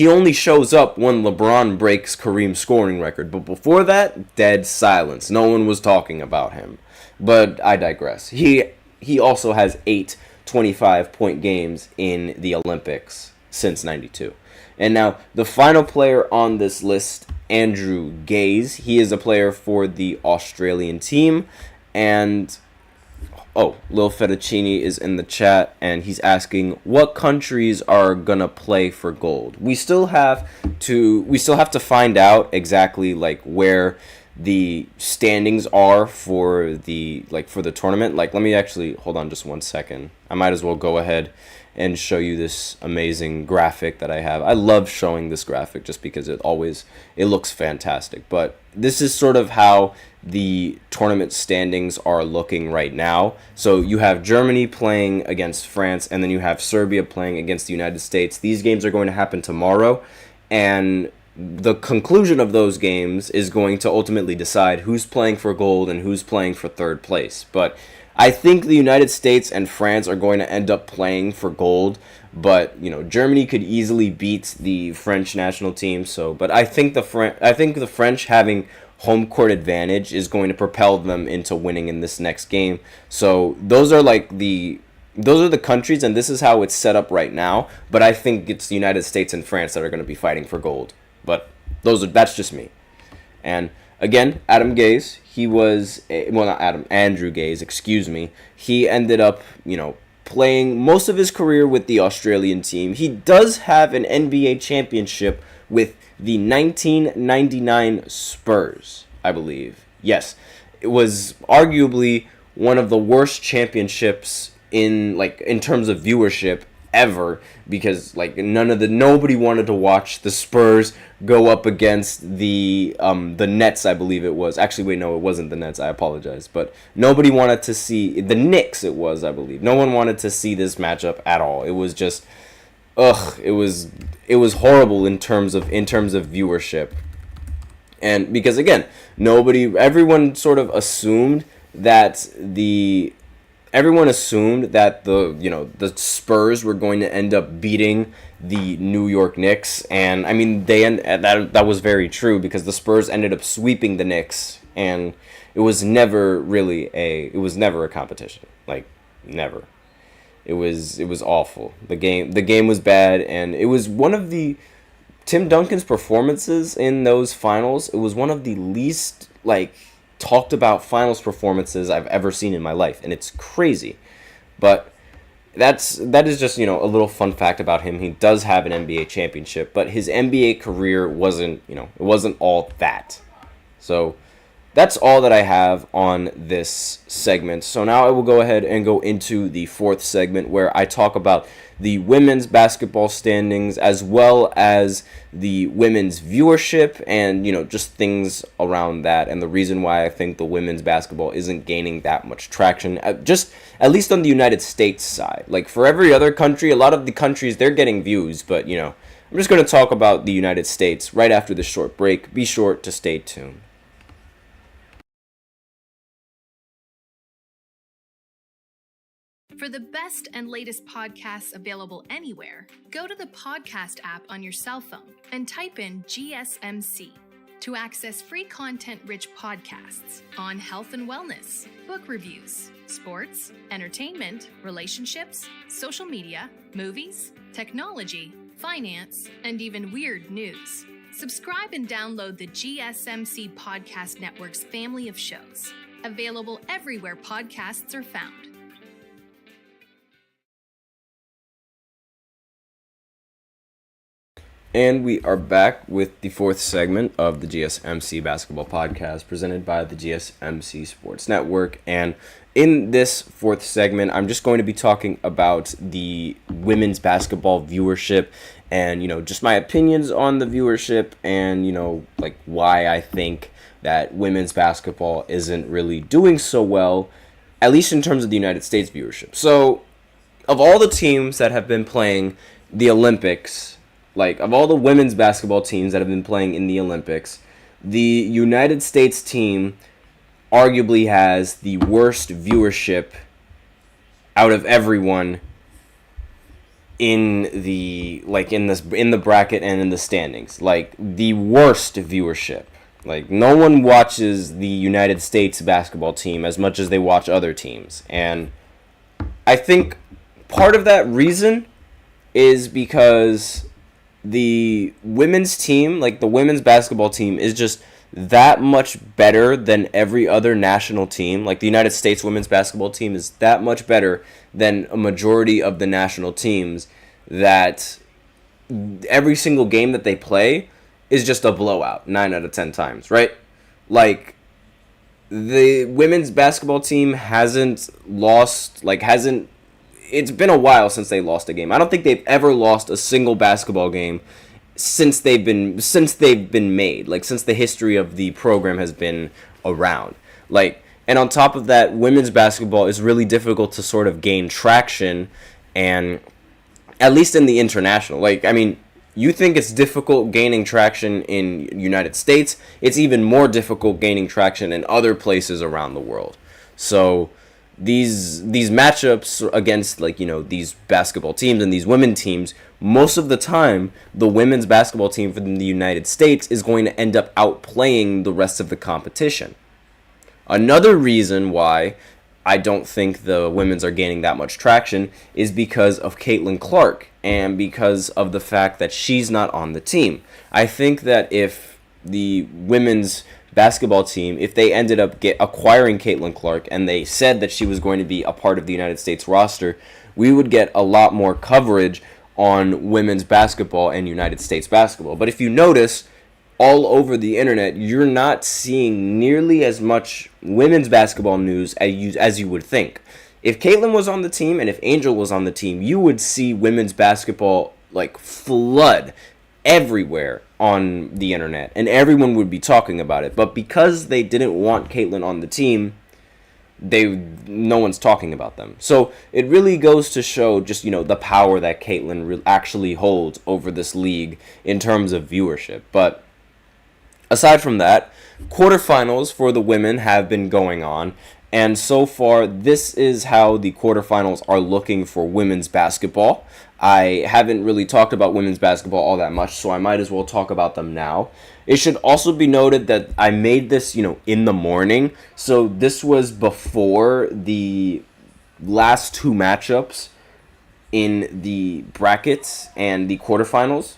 only shows up when LeBron breaks Kareem's scoring record. But before that, dead silence. No one was talking about him. But I digress. He also has 8 25-point games in the Olympics since 92. And now, the final player on this list, Andrew Gaze. He is a player for the Australian team. And... Oh, Lil Fettuccini is in the chat, and he's asking what countries are gonna play for gold. We still have to find out exactly where the standings are for the tournament. Let me actually hold on just one second. I might as well go ahead and show you this amazing graphic that I have. I love showing this graphic just because it looks fantastic. But this is sort of how the tournament standings are looking right now. So you have Germany playing against France, and then you have Serbia playing against the United States. These games are going to happen tomorrow, and the conclusion of those games is going to ultimately decide who's playing for gold and who's playing for third place. But I think the United States and France are going to end up playing for gold, but Germany could easily beat the French national team. But I think the French having home court advantage is going to propel them into winning in this next game. So those are the countries, and this is how it's set up right now. But I think it's the United States and France that are going to be fighting for gold. But that's just me. And again, Andrew Gaze, excuse me. He ended up, playing most of his career with the Australian team. He does have an NBA championship with the 1999 Spurs, I believe. Yes, it was arguably one of the worst championships in terms of viewership ever, because nobody wanted to watch the Spurs go up against the Nets, I believe it was. Actually, wait, no, it wasn't the Nets. I apologize, but nobody wanted to see the Knicks. It was, I believe. No one wanted to see this matchup at all. It was just, it was horrible in terms of viewership, and because again, everyone sort of assumed that the the Spurs were going to end up beating the New York Knicks, and I mean that was very true because the Spurs ended up sweeping the Knicks, and it was never a competition, never. It was awful. The game was bad, and it was one of the Tim Duncan's performances in those finals, it was one of the least, talked about finals performances I've ever seen in my life, and it's crazy. But that is just, a little fun fact about him. He does have an NBA championship, but his NBA career wasn't, it wasn't all that. So that's all that I have on this segment. So now I will go ahead and go into the fourth segment where I talk about the women's basketball standings as well as the women's viewership and, just things around that and the reason why I think the women's basketball isn't gaining that much traction, just at least on the United States side. Like for every other country, a lot of the countries, they're getting views, but, I'm just going to talk about the United States right after this short break. Be sure to stay tuned. For the best and latest podcasts available anywhere, go to the podcast app on your cell phone and type in GSMC to access free content-rich podcasts on health and wellness, book reviews, sports, entertainment, relationships, social media, movies, technology, finance, and even weird news. Subscribe and download the GSMC Podcast Network's family of shows, available everywhere podcasts are found. And we are back with the fourth segment of the GSMC Basketball Podcast presented by the GSMC Sports Network. And in this fourth segment, I'm just going to be talking about the women's basketball viewership and, just my opinions on the viewership and, why I think that women's basketball isn't really doing so well, at least in terms of the United States viewership. So, of all the teams that have been playing the Olympics, of all the women's basketball teams that have been playing in the Olympics, the United States team arguably has the worst viewership out of everyone in the in the bracket and in the standings. The worst viewership. No one watches the United States basketball team as much as they watch other teams. And I think part of that reason is because the women's team, the women's basketball team, is just that much better than every other national team. The United States women's basketball team is that much better than a majority of the national teams that every single game that they play is just a blowout 9 out of 10 times, right? The women's basketball team hasn't lost, it's been a while since they lost a game. I don't think they've ever lost a single basketball game since they've been made, since the history of the program has been around. And on top of that, women's basketball is really difficult to sort of gain traction, and at least in the international. You think it's difficult gaining traction in United States, it's even more difficult gaining traction in other places around the world. So these matchups against these basketball teams and these women teams, most of the time the women's basketball team from the United States is going to end up outplaying the rest of the competition. Another reason why I don't think the women's are gaining that much traction is because of Caitlin Clark and because of the fact that she's not on the team. I think that if the women's basketball team, if they ended up acquiring Caitlin Clark and they said that she was going to be a part of the United States roster, we would get a lot more coverage on women's basketball and United States basketball. But if you notice, all over the internet, you're not seeing nearly as much women's basketball news as you would think. If Caitlin was on the team and if Angel was on the team, you would see women's basketball flood everywhere on the internet, and everyone would be talking about it. But because they didn't want Caitlin on the team, no one's talking about them. So it really goes to show just, the power that Caitlin actually holds over this league in terms of viewership. But aside from that, quarterfinals for the women have been going on, and so far this is how the quarterfinals are looking for women's basketball. I haven't really talked about women's basketball all that much, so I might as well talk about them now. It should also be noted that I made this, in the morning, so this was before the last two matchups in the brackets and the quarterfinals.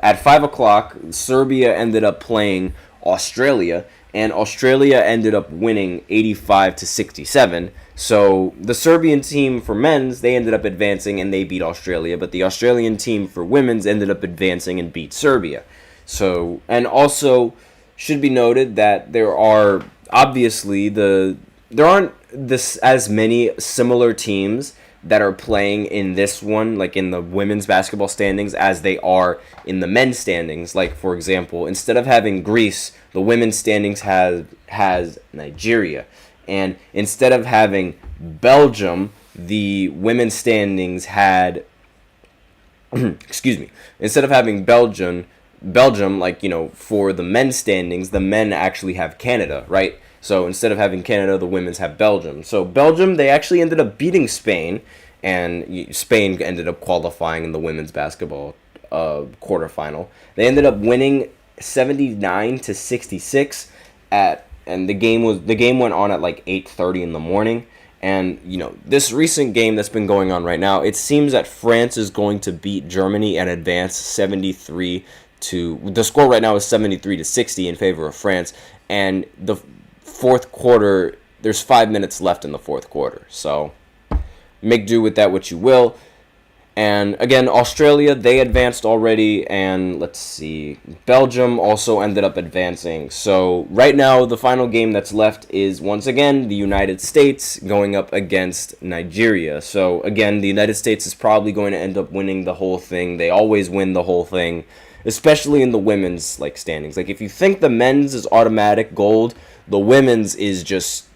at 5 o'clock, Serbia ended up playing Australia, and Australia ended up winning 85-67. So the Serbian team for men's, they ended up advancing and they beat Australia, but the Australian team for women's ended up advancing and beat Serbia. So, and also should be noted that there are obviously there aren't this as many similar teams that are playing in this one, like in the women's basketball standings, as they are in the men's standings. Like, for example, instead of having Greece, the women's standings has Nigeria. And instead of having Belgium, the women's standings had excuse me. Instead of having Belgium, like, you know, for the men's standings, the men actually have Canada, right? So instead of having Canada, the women's have Belgium. So Belgium, they actually ended up beating Spain, and Spain ended up qualifying in the women's basketball quarterfinal. They ended up winning 79-66 and the game went on at like 8:30 in the morning. And, you know, this recent game that's been going on right now, it seems that France is going to beat Germany and advance 73 to, the score right now is 73-60 in favor of France. And the fourth quarter, there's 5 minutes left in the fourth quarter. So make do with that what you will. And again, Australia, they advanced already, and let's see, Belgium also ended up advancing. So right now, the final game that's left is, once again, the United States going up against Nigeria. So again, the United States is probably going to end up winning the whole thing. They always win the whole thing, especially in the women's like standings. Like, if you think the men's is automatic gold, the women's is just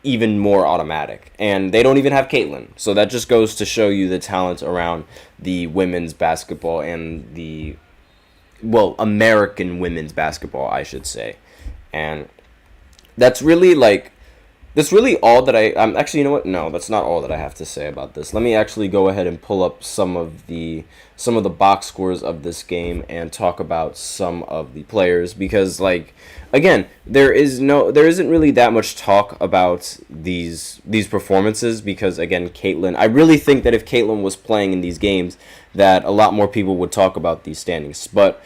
even more automatic, and they don't even have Caitlin, so that just goes to show you the talent around the women's basketball and the, well, American women's basketball, I should say. And that's really all that I'm actually, you know what, no, that's not all that I have to say about this. Let me actually go ahead and pull up some of the box scores of this game and talk about some of the players, because, like, again, there isn't really that much talk about these performances, because, again, Caitlin, I really think that if Caitlin was playing in these games, that a lot more people would talk about these standings. But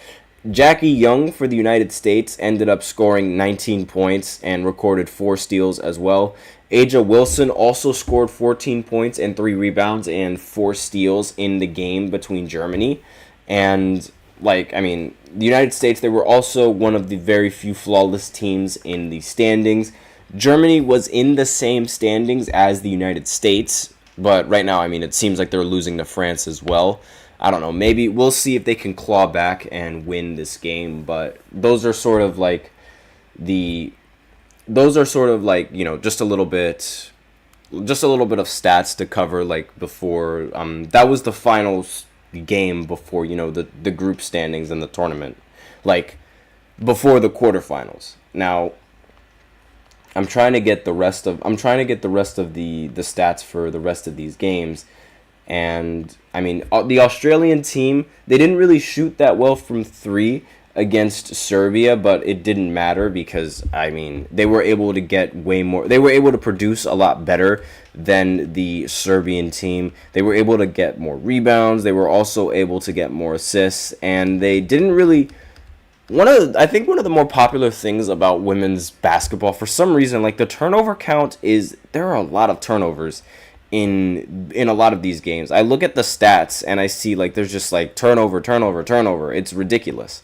Jackie Young for the United States ended up scoring 19 points and recorded 4 steals as well. Aja Wilson also scored 14 points and 3 rebounds and 4 steals in the game between Germany. And, like, I mean, the United States, they were also one of the very few flawless teams in the standings. Germany was in the same standings as the United States, but right now, I mean, it seems like they're losing to France as well. I don't know, maybe we'll see if they can claw back and win this game, but those are sort of like, you know, just a little bit of stats to cover, like, before, that was the finals game before, you know, the group standings in the tournament, like, before the quarterfinals. Now, I'm trying to get the rest of the stats for the rest of these games. And, I mean, the Australian team, they didn't really shoot that well from 3 against Serbia, but it didn't matter because, I mean, they were able to get way more. They were able to produce a lot better than the Serbian team. They were able to get more rebounds. They were also able to get more assists, and they didn't really. I think one of the more popular things about women's basketball, for some reason, like, the turnover count is, there are a lot of turnovers in a lot of these games. I look at the stats and I see, like, there's just like turnover. It's ridiculous.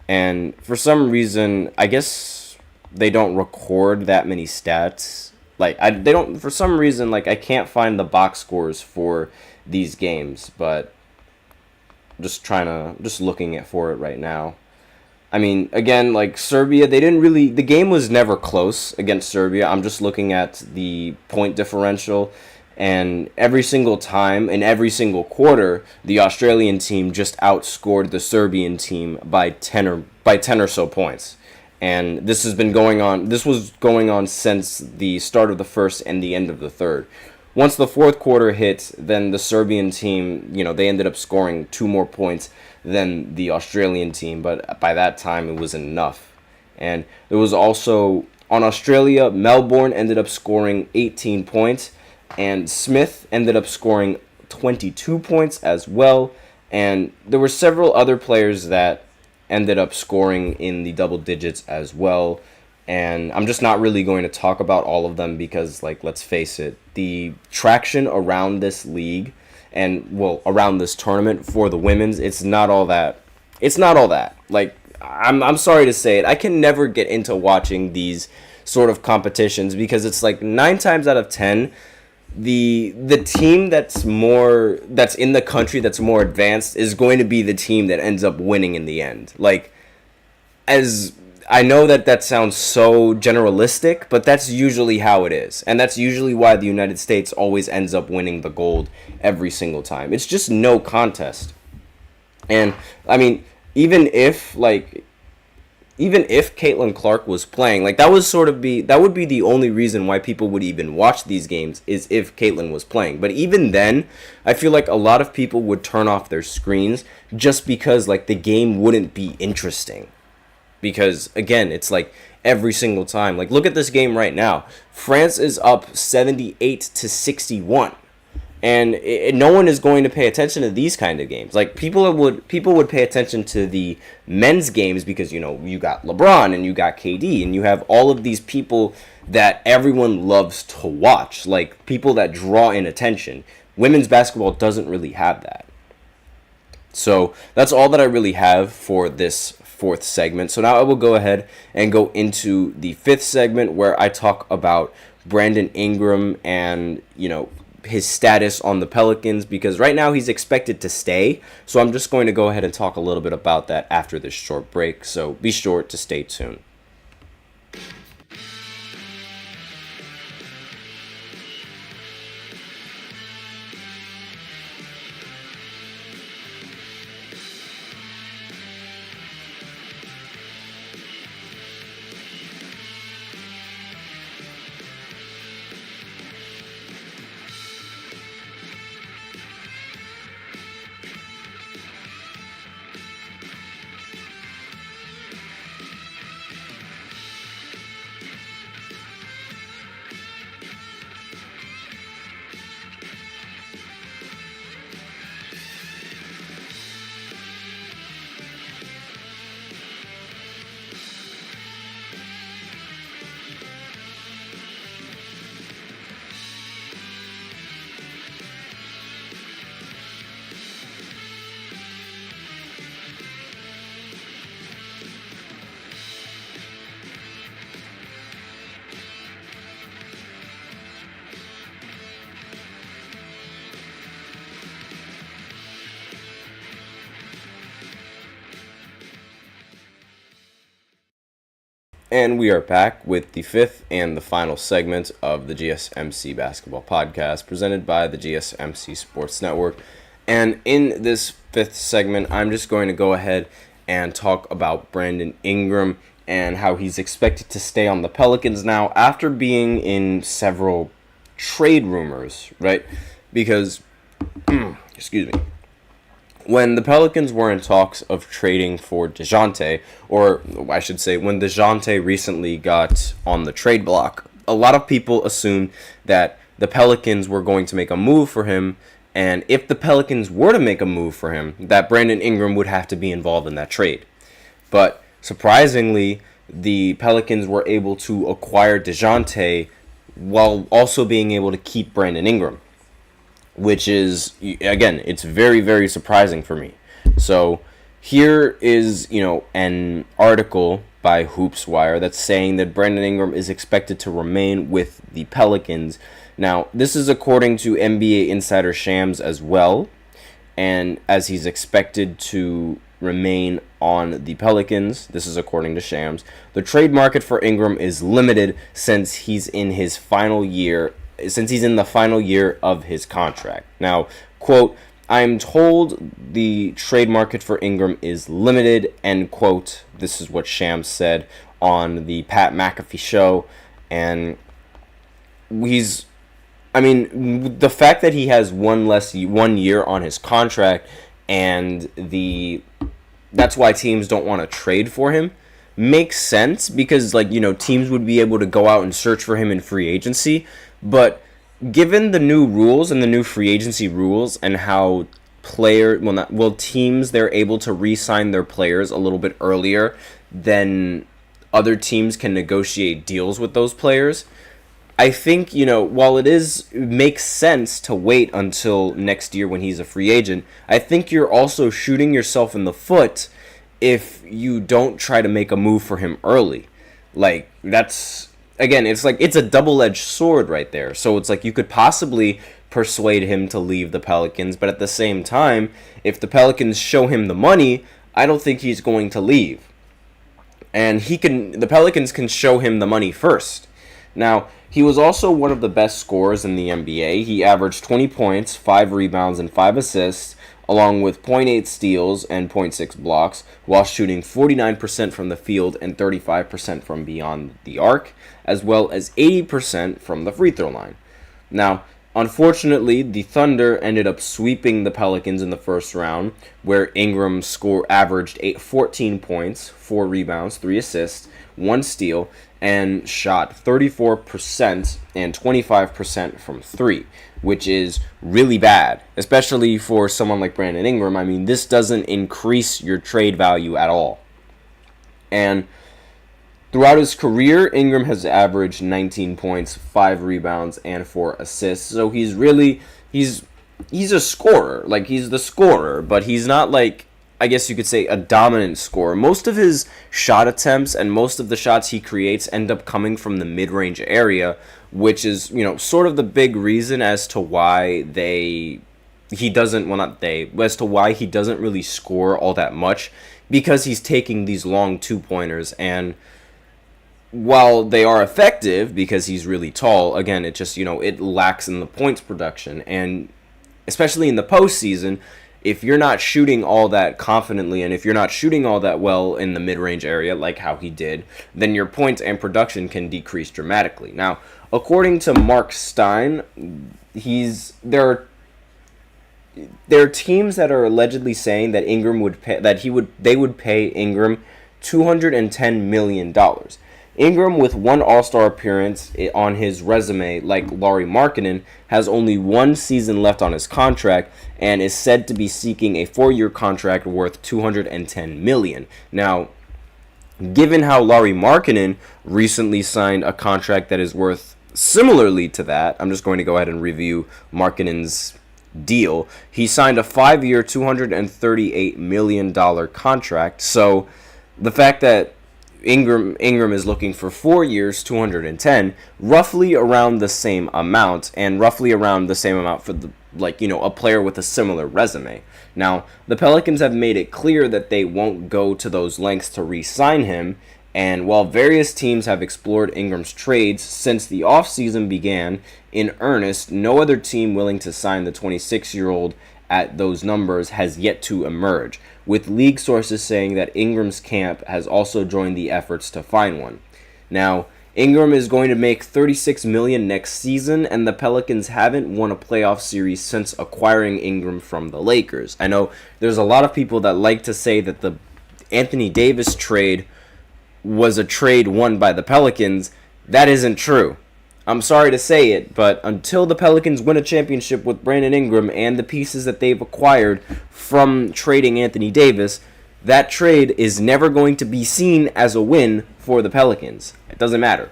And for some reason, I guess they don't record that many stats. Like, they don't, for some reason, like, I can't find the box scores for these games, but just looking for it right now. I mean, again, like, Serbia, the game was never close against Serbia. I'm just looking at the point differential. And every single time, in every single quarter, the Australian team just outscored the Serbian team by 10 or so points. And this was going on since the start of the first and the end of the third. Once the fourth quarter hit, then the Serbian team, you know, they ended up scoring 2 more points than the Australian team, but by that time it was enough. And there was also, on Australia, Melbourne ended up scoring 18 points. And Smith ended up scoring 22 points as well. And there were several other players that ended up scoring in the double digits as well. And I'm just not really going to talk about all of them because, like, let's face it, the traction around this league and, well, around this tournament for the women's, it's not all that. It's not all that. Like, I'm sorry to say it, I can never get into watching these sort of competitions because it's like 9 times out of 10, the team that's in the country that's more advanced is going to be the team that ends up winning in the end. Like, as I know that sounds so generalistic, but that's usually how it is. And that's usually why the United States always ends up winning the gold every single time. It's just no contest. And, I mean, even if Caitlin Clark was playing, like, that would be the only reason why people would even watch these games is if Caitlin was playing. But even then, I feel like a lot of people would turn off their screens just because, like, the game wouldn't be interesting. Because, again, it's like every single time. Like, look at this game right now. France is up 78-61. And no one is going to pay attention to these kind of games. Like, people would pay attention to the men's games because, you know, you got LeBron and you got KD. And you have all of these people that everyone loves to watch. Like, people that draw in attention. Women's basketball doesn't really have that. So, that's all that I really have for this 4th segment. So now I will go ahead and go into the 5th segment where I talk about Brandon Ingram and, you know, his status on the Pelicans because right now he's expected to stay. So I'm just going to go ahead and talk a little bit about that after this short break. So be sure to stay tuned. And we are back with the 5th and the final segment of the GSMC Basketball Podcast presented by the GSMC Sports Network. And in this 5th segment, I'm just going to go ahead and talk about Brandon Ingram and how he's expected to stay on the Pelicans now after being in several trade rumors, right? Because, excuse me. When the Pelicans were in talks of trading for DeJounte, or I should say when DeJounte recently got on the trade block, a lot of people assumed that the Pelicans were going to make a move for him, and if the Pelicans were to make a move for him, that Brandon Ingram would have to be involved in that trade. But surprisingly, the Pelicans were able to acquire DeJounte while also being able to keep Brandon Ingram, which is, again, it's very, very surprising for me. So here is, an article by HoopsWire that's saying that Brandon Ingram is expected to remain with the Pelicans. Now, this is according to NBA insider Shams as well, and as he's expected to remain on the Pelicans, this is according to Shams. The trade market for Ingram is limited since he's in the final year of his contract. Now, quote, "I'm told the trade market for Ingram is limited," end quote. This is what Shams said on the Pat McAfee show. And the fact that he has one year on his contract, and that's why teams don't want to trade for him, makes sense because, teams would be able to go out and search for him in free agency. But given the new rules and the new free agency rules and how teams, they're able to re-sign their players a little bit earlier than other teams can negotiate deals with those players. I think, while it makes sense to wait until next year when he's a free agent, I think you're also shooting yourself in the foot if you don't try to make a move for him early. Like, it's a double-edged sword right there. So it's like you could possibly persuade him to leave the Pelicans, but at the same time, if the Pelicans show him the money, I don't think he's going to leave. And the Pelicans can show him the money first. Now, he was also one of the best scorers in the NBA. He averaged 20 points, 5 rebounds, and 5 assists, along with 0.8 steals and 0.6 blocks, while shooting 49% from the field and 35% from beyond the arc, as well as 80% from the free throw line. Now, unfortunately, the Thunder ended up sweeping the Pelicans in the first round, where Ingram averaged 14 points, 4 rebounds, 3 assists, 1 steal, and shot 34% and 25% from 3, which is really bad, especially for someone like Brandon Ingram. I mean, this doesn't increase your trade value at all. And throughout his career, Ingram has averaged 19 points, 5 rebounds, and 4 assists. So he's a scorer. Like, he's the scorer, but he's not, like, I guess you could say, a dominant scorer. Most of his shot attempts and most of the shots he creates end up coming from the mid-range area, which is, sort of the big reason as to why he doesn't really score all that much, because he's taking these long two-pointers. And while they are effective because he's really tall, again, it just, it lacks in the points production. And especially in the postseason, if you're not shooting all that confidently and if you're not shooting all that well in the mid-range area like how he did, then your points and production can decrease dramatically. Now, according to Mark Stein, there are teams that are allegedly saying that they would pay Ingram $210 million. Ingram, with one All-Star appearance on his resume, like Lauri Markkanen, has only 1 season left on his contract and is said to be seeking a 4-year contract worth $210 million. Now, given how Lauri Markkanen recently signed a contract that is worth similarly to that, I'm just going to go ahead and review Markkanen's deal. He signed a 5-year, $238 million contract. So the fact that Ingram is looking for 4 years, 210, roughly around the same amount, and roughly around the same amount for a player with a similar resume. Now, the Pelicans have made it clear that they won't go to those lengths to re-sign him, and while various teams have explored Ingram's trades since the offseason began in earnest, no other team willing to sign the 26-year-old at those numbers has yet to emerge, with league sources saying that Ingram's camp has also joined the efforts to find one. Now, Ingram is going to make $36 million next season, and the Pelicans haven't won a playoff series since acquiring Ingram from the Lakers. I know there's a lot of people that like to say that the Anthony Davis trade was a trade won by the Pelicans. That isn't true. I'm sorry to say it, but until the Pelicans win a championship with Brandon Ingram and the pieces that they've acquired from trading Anthony Davis, that trade is never going to be seen as a win for the Pelicans. It doesn't matter.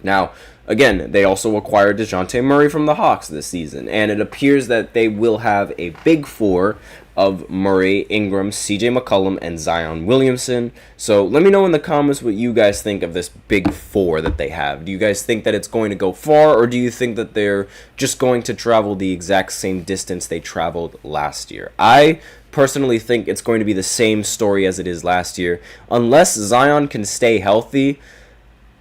Now, again, they also acquired DeJounte Murray from the Hawks this season, and it appears that they will have a big four of Murray, Ingram, CJ McCollum, and Zion Williamson. So let me know in the comments what you guys think of this big four that they have. Do you guys think that it's going to go far, or do you think that they're just going to travel the exact same distance they traveled last year? I personally think it's going to be the same story as it is last year. Unless Zion can stay healthy,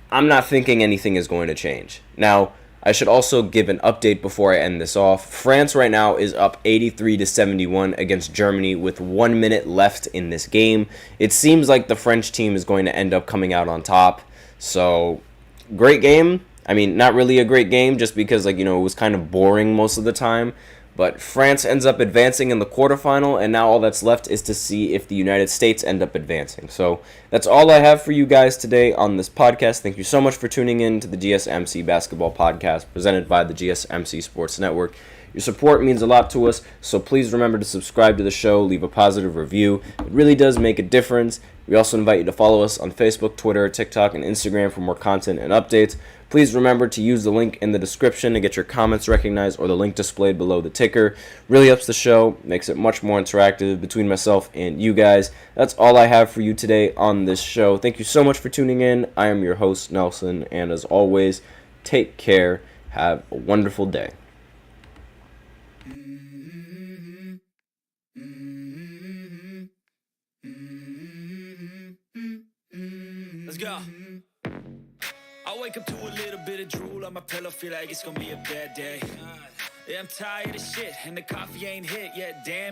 I'm not thinking anything is going to change. Now, I should also give an update before I end this off. France right now is up 83-71 against Germany with 1 minute left in this game. It seems like the French team is going to end up coming out on top. So, great game. I mean, not really a great game just because, it was kind of boring most of the time. But France ends up advancing in the quarterfinal, and now all that's left is to see if the United States end up advancing. So that's all I have for you guys today on this podcast. Thank you so much for tuning in to the GSMC Basketball Podcast presented by the GSMC Sports Network. Your support means a lot to us, so please remember to subscribe to the show, leave a positive review. It really does make a difference. We also invite you to follow us on Facebook, Twitter, TikTok, and Instagram for more content and updates. Please remember to use the link in the description to get your comments recognized or the link displayed below the ticker. Really helps the show, makes it much more interactive between myself and you guys. That's all I have for you today on this show. Thank you so much for tuning in. I am your host, Nelson, and as always, take care. Have a wonderful day. Let's go. I wake up to a little bit of drool on my pillow, feel like it's gonna be a bad day. Yeah, I'm tired of shit, and the coffee ain't hit yet, damn.